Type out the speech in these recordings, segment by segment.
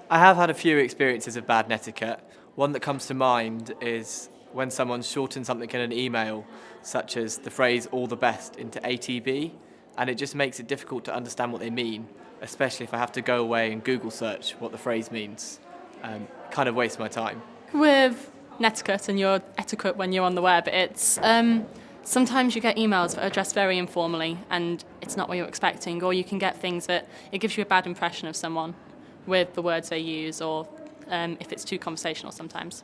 I have had a few experiences of bad netiquette. One that comes to mind is when someone shortens something in an email, such as the phrase all the best into ATB, and it just makes it difficult to understand what they mean, especially if I have to go away and Google search what the phrase means. Kind of waste my time. With netiquette and your etiquette when you're on the web, it's sometimes you get emails that are addressed very informally and it's not what you're expecting, or you can get things that it gives you a bad impression of someone with the words they use, or if it's too conversational sometimes.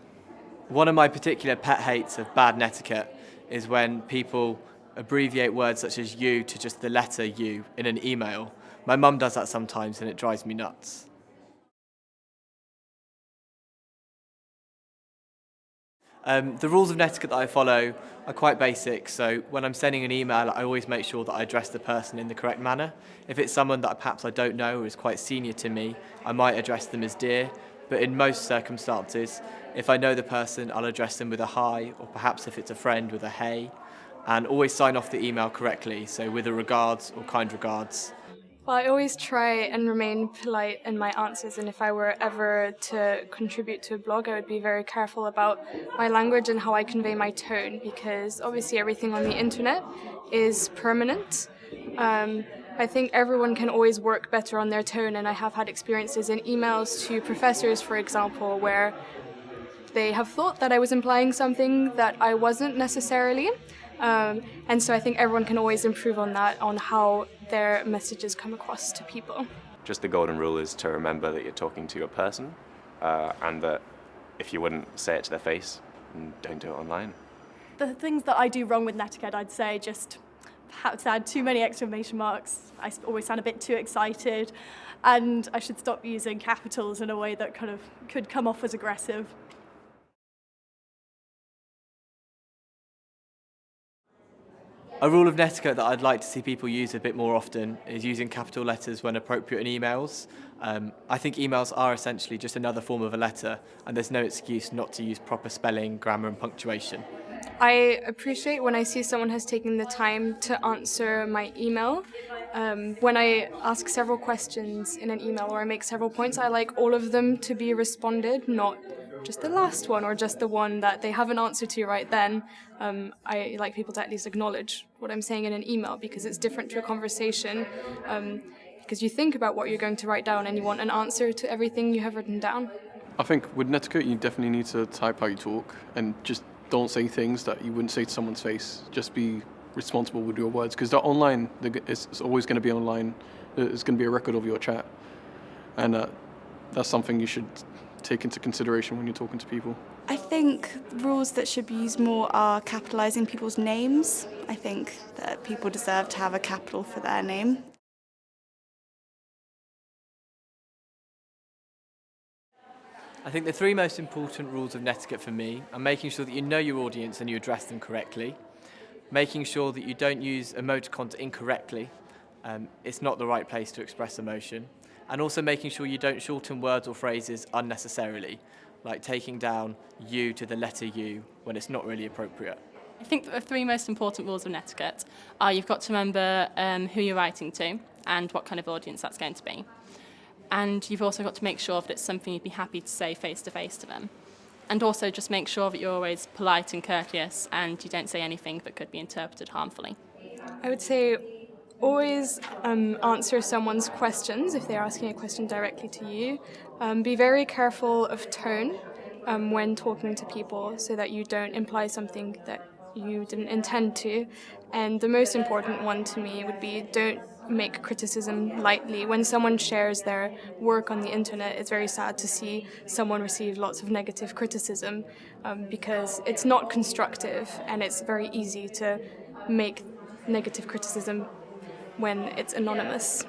One of my particular pet hates of bad netiquette is when people abbreviate words such as you to just the letter U in an email. My mum does that sometimes and it drives me nuts. The rules of netiquette that I follow are quite basic, so when I'm sending an email, I always make sure that I address the person in the correct manner. If it's someone that perhaps I don't know or is quite senior to me, I might address them as dear, but in most circumstances, if I know the person, I'll address them with a hi, or perhaps if it's a friend, with a hey, and always sign off the email correctly, so with a regards or kind regards. Well, I always try and remain polite in my answers, and if I were ever to contribute to a blog, I would be very careful about my language and how I convey my tone, because obviously everything on the internet is permanent. I think everyone can always work better on their tone, and I have had experiences in emails to professors, for example, where they have thought that I was implying something that I wasn't necessarily. And so I think everyone can always improve on that, on how their messages come across to people. Just the golden rule is to remember that you're talking to a person, and that if you wouldn't say it to their face, don't do it online. The things that I do wrong with netiquette, I'd say just perhaps add too many exclamation marks. I always sound a bit too excited, and I should stop using capitals in a way that kind of could come off as aggressive. A rule of netiquette that I'd like to see people use a bit more often is using capital letters when appropriate in emails. I think emails are essentially just another form of a letter, and there's no excuse not to use proper spelling, grammar and punctuation. I appreciate when I see someone has taken the time to answer my email. When I ask several questions in an email or I make several points, I like all of them to be responded, not just the last one or just the one that they haven't answered to right then. I like people to at least acknowledge what I'm saying in an email, because it's different to a conversation, because you think about what you're going to write down and you want an answer to everything you have written down. I think with netiquette you definitely need to type how you talk and just don't say things that you wouldn't say to someone's face. Just be responsible with your words, because they're online. It's always going to be online. It's going to be a record of your chat, and that's something you should take into consideration when you're talking to people. I think rules that should be used more are capitalising people's names. I think that people deserve to have a capital for their name. I think the three most important rules of netiquette for me are making sure that you know your audience and you address them correctly, making sure that you don't use emoticons incorrectly, it's not the right place to express emotion, and also making sure you don't shorten words or phrases unnecessarily, like taking down you to the letter U when it's not really appropriate. I think the three most important rules of netiquette are you've got to remember who you're writing to and what kind of audience that's going to be. And you've also got to make sure that it's something you'd be happy to say face-to-face to them. And also just make sure that you're always polite and courteous and you don't say anything that could be interpreted harmfully. I would say always answer someone's questions if they're asking a question directly to you. Be very careful of tone when talking to people so that you don't imply something that you didn't intend to. And the most important one to me would be don't make criticism lightly. When someone shares their work on the internet, it's very sad to see someone receive lots of negative criticism because it's not constructive, and it's very easy to make negative criticism when it's anonymous.